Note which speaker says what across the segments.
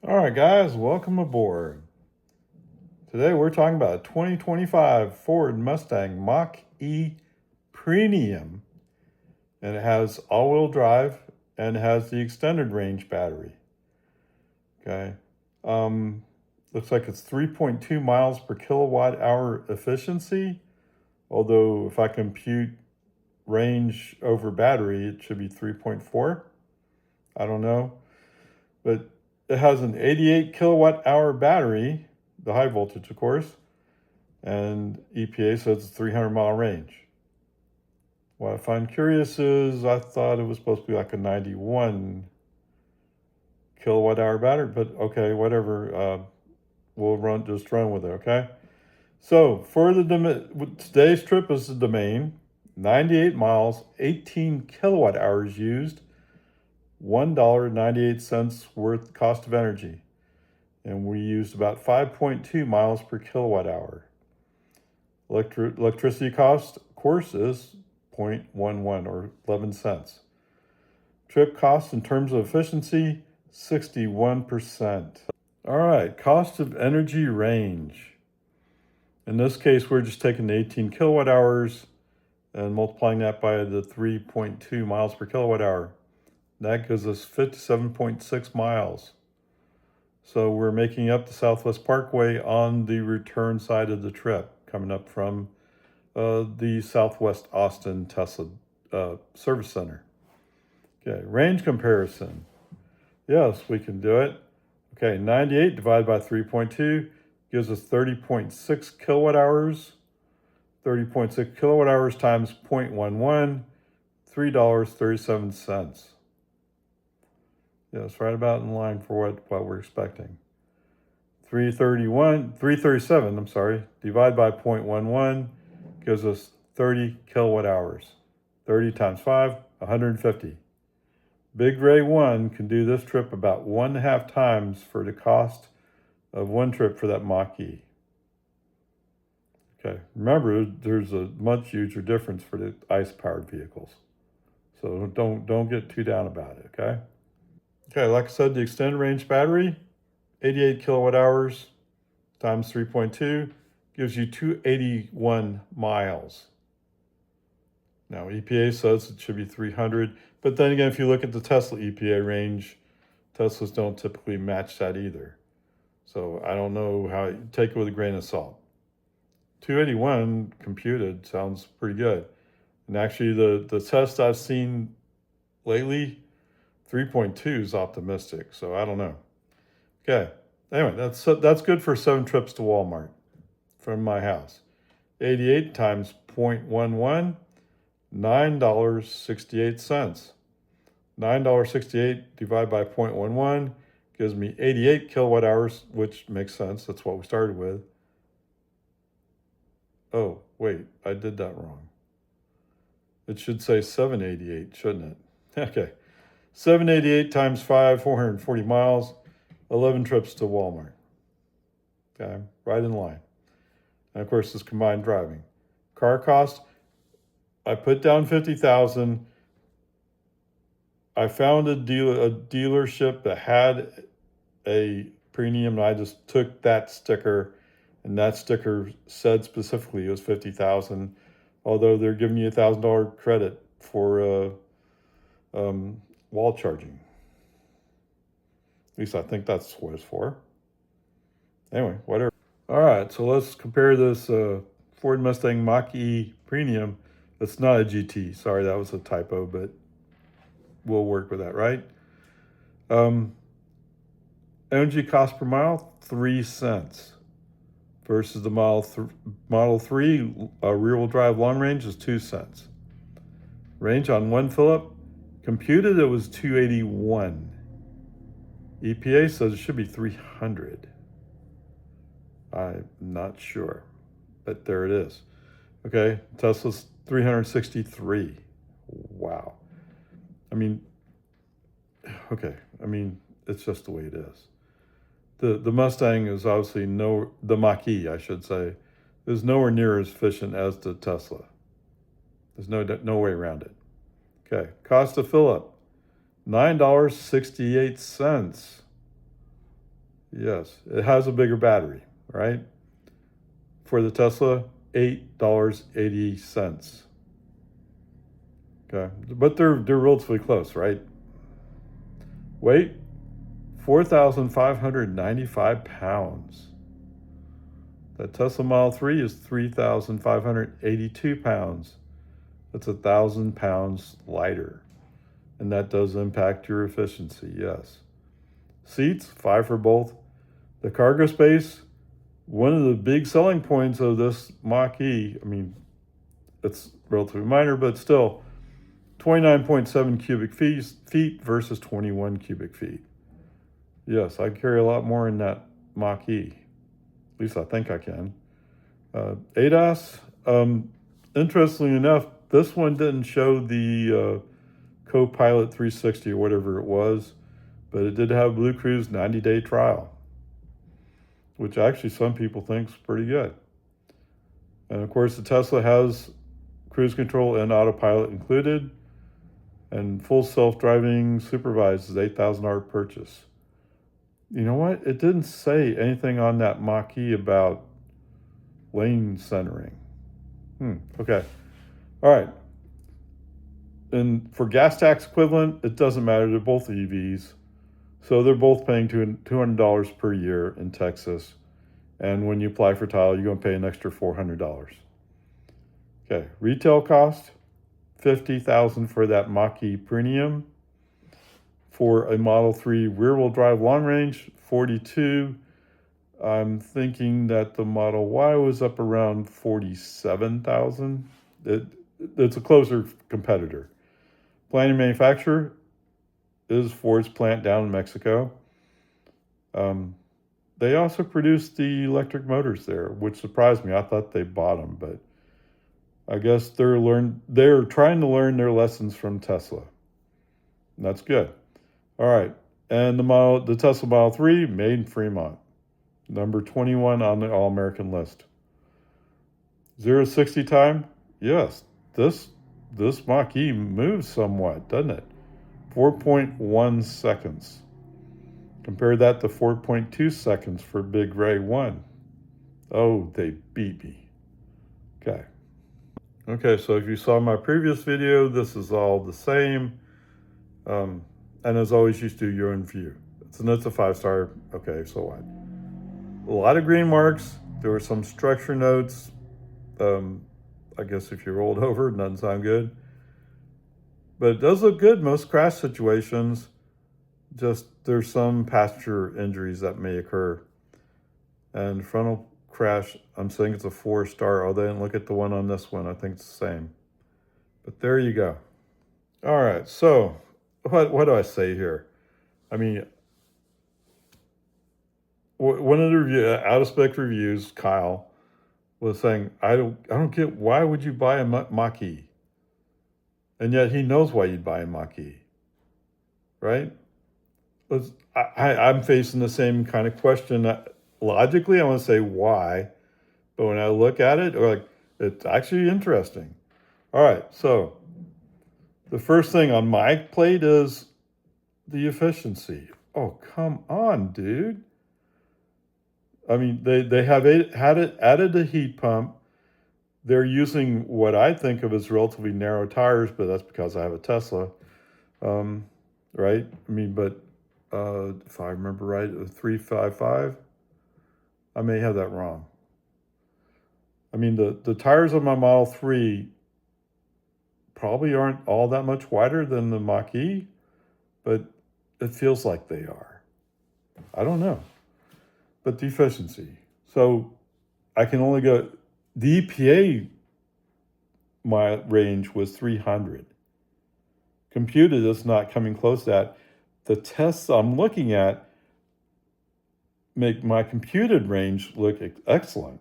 Speaker 1: All right, guys, welcome aboard. Today we're talking about a 2025 Ford Mustang Mach-E Premium, and it has all-wheel drive and it has the extended range battery. Okay, looks like it's 3.2 miles per kilowatt hour efficiency, although if I compute range over battery, it should be 3.4. I don't know, but it has an 88 kilowatt hour battery, the high voltage, of course, and EPA says it's 300-mile range. What I find curious is I thought it was supposed to be like a 91 kilowatt hour battery, but okay, whatever. We'll just run with it, okay? So for today's trip is the domain, 98 miles, 18 kilowatt hours used, $1.98 worth cost of energy. And we used about 5.2 miles per kilowatt hour. Electricity cost, of course, is 0.11 or 11 cents. Trip cost in terms of efficiency, 61%. All right, cost of energy range. In this case, we're just taking the 18 kilowatt hours and multiplying that by the 3.2 miles per kilowatt hour. That gives us 57.6 miles. So we're making up the Southwest Parkway on the return side of the trip, coming up from the Southwest Austin Tesla Service Center. Okay, range comparison. Yes, we can do it. Okay, 98 divided by 3.2 gives us 30.6 kilowatt hours. 30.6 kilowatt hours times 0.11, $3.37. Yes, right about in line for what we're expecting. 337, I'm sorry, divide by 0.11 gives us 30 kilowatt hours. 30 times 5, 150. Big Ray 1 can do this trip about 1.5 times for the cost of one trip for that Mach-E. Okay, remember, there's a much huger difference for the ICE-powered vehicles. So don't get too down about it, okay? Okay, like I said, the extended range battery, 88 kilowatt hours times 3.2 gives you 281 miles. Now, EPA says it should be 300, but then again, if you look at the Tesla EPA range, Teslas don't typically match that either. So I don't know how, take it with a grain of salt. 281 computed sounds pretty good. And actually the test I've seen lately, 3.2 is optimistic, so I don't know. Okay, anyway, that's good for 7 trips to Walmart from my house. 88 times 0.11, $9.68. $9.68 divided by 0.11 gives me 88 kilowatt hours, which makes sense. That's what we started with. Oh, wait, I did that wrong. It should say 788, shouldn't it? Okay, 788 times 5, 440 miles, 11 trips to Walmart. Okay, right in line. And of course, this combined driving. Car cost, I put down 50,000. I found a dealership that had a premium, and I just took that sticker, and that sticker said specifically it was 50,000. Although they're giving you $1,000 credit for wall charging. At least I think that's what it's for. Anyway, whatever. All right, so let's compare this Ford Mustang Mach-E Premium. It's not a GT. Sorry, that was a typo, but we'll work with that, right? Energy cost per mile, 3 cents. Versus the Model 3 rear-wheel drive long range is 2 cents. Range on one fill-up, computed it was 281. EPA says it should be 300. I'm not sure, but there it is. Okay, Tesla's 363. Wow. I mean, okay, it's just the way it is. The Mustang is obviously the Mach-E, I should say, is nowhere near as efficient as the Tesla. There's no way around it. Okay, cost of fill-up, $9.68. Yes, it has a bigger battery, right? For the Tesla, $8.80. Okay, but they're relatively close, right? Weight, 4,595 pounds. That Tesla Model 3 is 3,582 pounds. That's 1,000 pounds lighter. And that does impact your efficiency, yes. Seats, 5 for both. The cargo space, one of the big selling points of this Mach-E, I mean, it's relatively minor, but still, 29.7 cubic feet versus 21 cubic feet. Yes, I carry a lot more in that Mach-E. At least I think I can. ADAS, interestingly enough, this one didn't show the Copilot 360 or whatever it was, but it did have Blue Cruise 90-day trial, which actually some people think is pretty good. And of course, the Tesla has cruise control and autopilot included, and full self-driving supervised is $8,000 purchase. You know what? It didn't say anything on that Mach-E about lane centering. Okay. All right. And for gas tax equivalent, it doesn't matter. They're both EVs. So they're both paying $200 per year in Texas. And when you apply for title, you're going to pay an extra $400. Okay. Retail cost, $50,000 for that Mach-E Premium. For a Model 3 rear-wheel drive long range, $42,000. I'm thinking that the Model Y was up around $47,000. It's a closer competitor. Planning manufacturer is Ford's plant down in Mexico. They also produce the electric motors there, which surprised me. I thought they bought them, but I guess they're trying to learn their lessons from Tesla. And that's good. All right, and the Tesla Model 3 made in Fremont. Number 21 on the All-American list. 0 to 60 time? Yes, this Mach-E moves somewhat, doesn't it? 4.1 seconds. Compare that to 4.2 seconds for Big Ray 1. Oh, they beat me. Okay. Okay, so if you saw my previous video, this is all the same. And as always, you do your own view. It's a 5-star. Okay, so what? A lot of green marks. There were some structure notes. I guess if you rolled over, it doesn't sound good. But it does look good most crash situations. Just there's some passenger injuries that may occur. And frontal crash, I'm saying it's a 4-star. Oh, they didn't look at the one on this one. I think it's the same. But there you go. All right, so what do I say here? I mean, one of the out-of-spec reviews, Kyle, was saying, I don't get, why would you buy a Mach-E? And yet he knows why you'd buy a Mach-E, right? I'm facing the same kind of question. Logically, I want to say why, but when I look at it, it's actually interesting. All right, so the first thing on my plate is the efficiency. Oh, come on, dude. I mean, they have added a heat pump. They're using what I think of as relatively narrow tires, but that's because I have a Tesla, right? I mean, but if I remember right, a 355. I may have that wrong. I mean, the tires of my Model 3 probably aren't all that much wider than the Mach-E, but it feels like they are. I don't know. But the efficiency. So I can only go, the EPA my range was 300. Computed, it's not coming close to that. The tests I'm looking at make my computed range look excellent,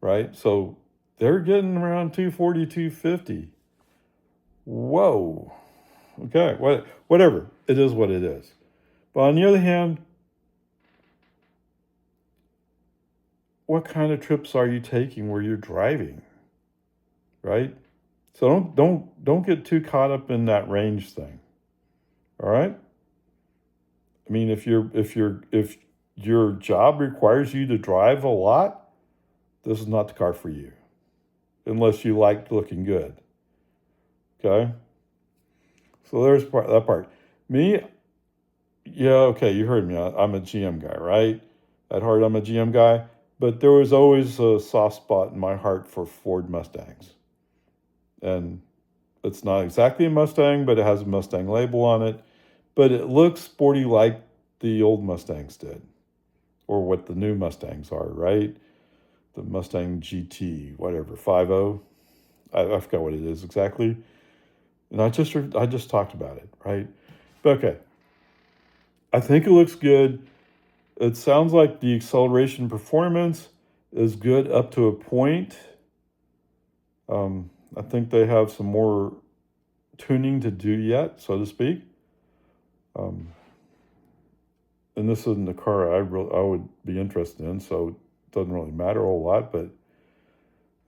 Speaker 1: right? So they're getting around 240, 250. Whoa. Okay, whatever. It is what it is. But on the other hand, what kind of trips are you taking where you're driving, right? So don't get too caught up in that range thing. All right? I mean, if your job requires you to drive a lot, this is not the car for you. Unless you like looking good. Okay? So there's that part. Me, yeah, okay, you heard me. I'm a GM guy, right? At heart, I'm a GM guy. But there was always a soft spot in my heart for Ford Mustangs. And it's not exactly a Mustang, but it has a Mustang label on it. But it looks sporty like the old Mustangs did, or what the new Mustangs are, right? The Mustang GT, whatever, 5.0. I forgot what it is exactly. And I just talked about it, right? But okay. I think it looks good. It sounds like the acceleration performance is good up to a point. I think they have some more tuning to do yet, so to speak. And this isn't the car I would be interested in, so it doesn't really matter a whole lot. But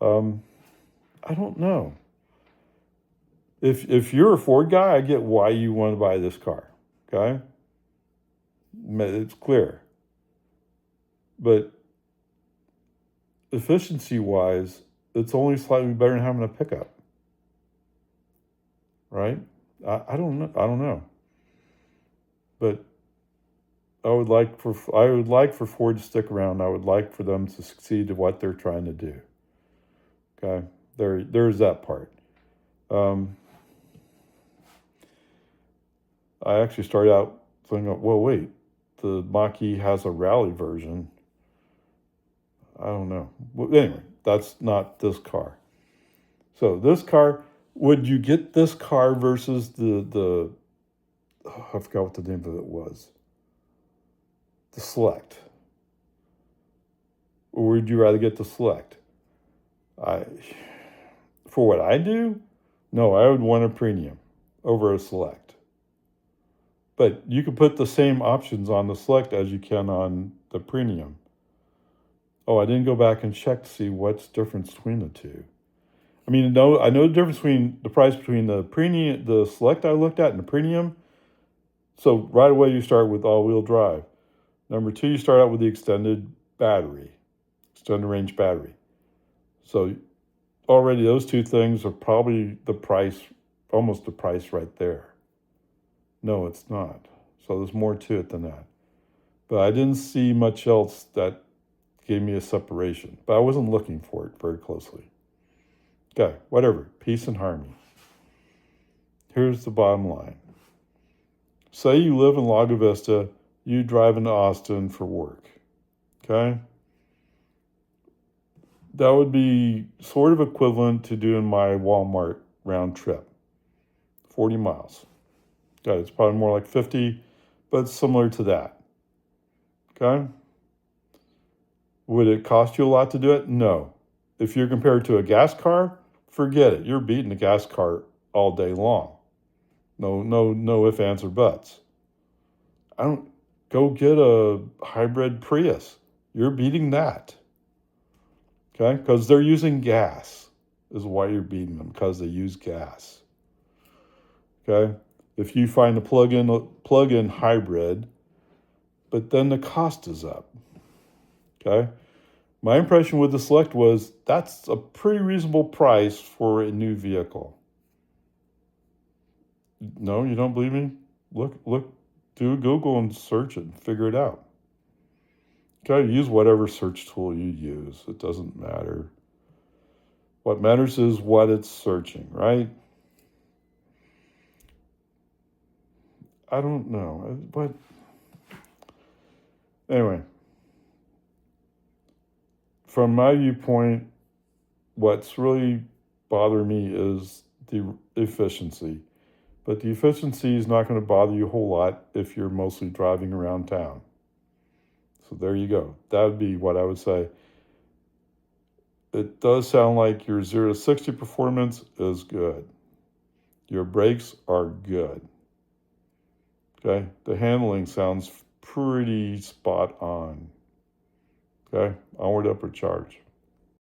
Speaker 1: I don't know. If you're a Ford guy, I get why you want to buy this car. Okay, it's clear. But efficiency-wise, it's only slightly better than having a pickup, right? I don't know. I don't know. But I would like for Ford to stick around. I would like for them to succeed at what they're trying to do. Okay, there's that part. I actually started out thinking, well, wait, the Mach-E has a rally version. I don't know. Well, anyway, that's not this car. So this car, would you get this car versus the I forgot what the name of it was. The Select. Or would you rather get the Select? For what I do, no, I would want a Premium over a Select. But you can put the same options on the Select as you can on the Premium. Oh, I didn't go back and check to see what's the difference between the two. I mean, no, I know the difference between the price between the Premium, the Select I looked at, and the Premium. So right away you start with all-wheel drive. Number two, you start out with the extended range battery. So already those two things are probably the price, almost the price right there. No, it's not. So there's more to it than that. But I didn't see much else that gave me a separation. But I wasn't looking for it very closely. Okay, whatever. Peace and harmony. Here's the bottom line. Say you live in Lago Vista, you drive into Austin for work. Okay? That would be sort of equivalent to doing my Walmart round trip. 40 miles. Okay, it's probably more like 50, but it's similar to that. Okay? Would it cost you a lot to do it? No. If you're compared to a gas car, forget it. You're beating a gas car all day long. No ifs, ands, or buts. Go get a hybrid Prius. You're beating that. Okay? Because they're using gas is why you're beating them, because they use gas. Okay? If you find a plug-in hybrid, but then the cost is up. Okay? My impression with the Select was that's a pretty reasonable price for a new vehicle. No, you don't believe me? Look, do Google and search it and figure it out. Okay, use whatever search tool you use. It doesn't matter. What matters is what it's searching, right? I don't know, but anyway, from my viewpoint, what's really bothering me is the efficiency. But the efficiency is not going to bother you a whole lot if you're mostly driving around town. So there you go. That would be what I would say. It does sound like your 0 to 60 performance is good. Your brakes are good. Okay? The handling sounds pretty spot on. Okay? Onward, upward charge.